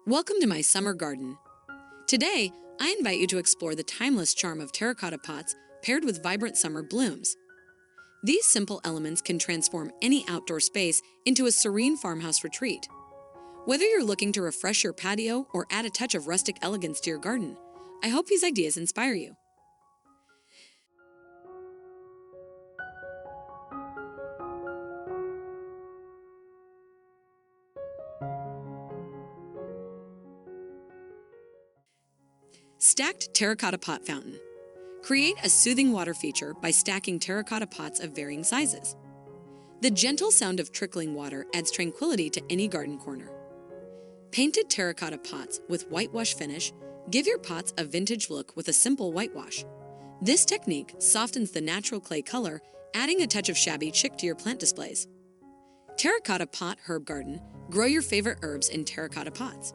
Welcome to my summer garden. Today, I invite you to explore the timeless charm of terracotta pots paired with vibrant summer blooms. These simple elements can transform any outdoor space into a serene farmhouse retreat. Whether you're looking to refresh your patio or add a touch of rustic elegance to your garden, I hope these ideas inspire you. Stacked terracotta pot fountain. Create a soothing water feature by stacking terracotta pots of varying sizes. The gentle sound of trickling water adds tranquility to any garden corner. Painted terracotta pots with whitewash finish give your pots a vintage look with a simple whitewash. This technique softens the natural clay color, adding a touch of shabby chic to your plant displays. Terracotta pot herb garden. Grow your favorite herbs in terracotta pots.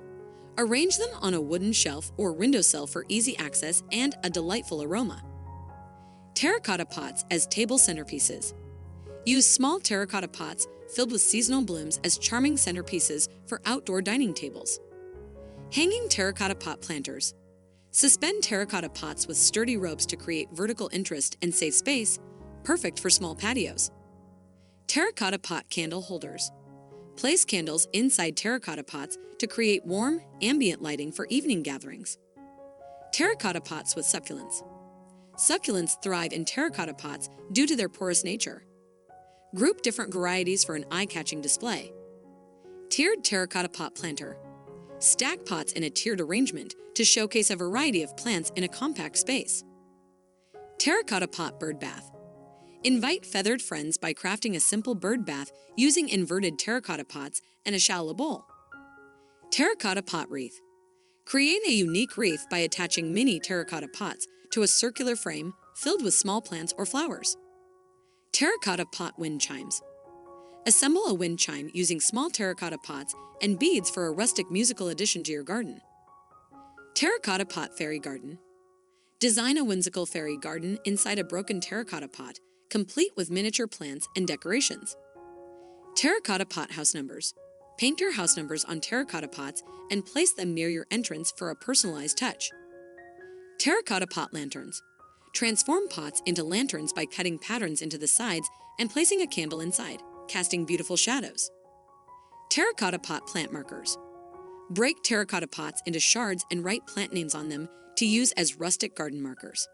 Arrange them on a wooden shelf or windowsill for easy access and a delightful aroma. Terracotta pots as table centerpieces. Use small terracotta pots filled with seasonal blooms as charming centerpieces for outdoor dining tables. Hanging terracotta pot planters. Suspend terracotta pots with sturdy ropes to create vertical interest and save space, perfect for small patios. Terracotta pot candle holders. Place candles inside terracotta pots to create warm, ambient lighting for evening gatherings. Terracotta pots with succulents. Succulents thrive in terracotta pots due to their porous nature. Group different varieties for an eye-catching display. Tiered terracotta pot planter. Stack pots in a tiered arrangement to showcase a variety of plants in a compact space. Terracotta pot bird bath. Invite feathered friends by crafting a simple bird bath using inverted terracotta pots and a shallow bowl. Terracotta pot wreath. Create a unique wreath by attaching mini terracotta pots to a circular frame filled with small plants or flowers. Terracotta pot wind chimes. Assemble a wind chime using small terracotta pots and beads for a rustic musical addition to your garden. Terracotta pot fairy garden. Design a whimsical fairy garden inside a broken terracotta pot, complete with miniature plants and decorations. Terracotta pot house numbers. Paint your house numbers on terracotta pots and place them near your entrance for a personalized touch. Terracotta pot lanterns. Transform pots into lanterns by cutting patterns into the sides and placing a candle inside, casting beautiful shadows. Terracotta pot plant markers. Break terracotta pots into shards and write plant names on them to use as rustic garden markers.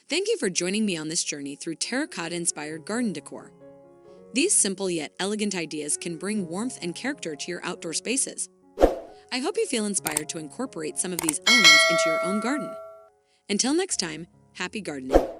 Thank you for joining me on this journey through terracotta-inspired garden decor. These simple yet elegant ideas can bring warmth and character to your outdoor spaces. I hope you feel inspired to incorporate some of these elements into your own garden. Until next time, happy gardening!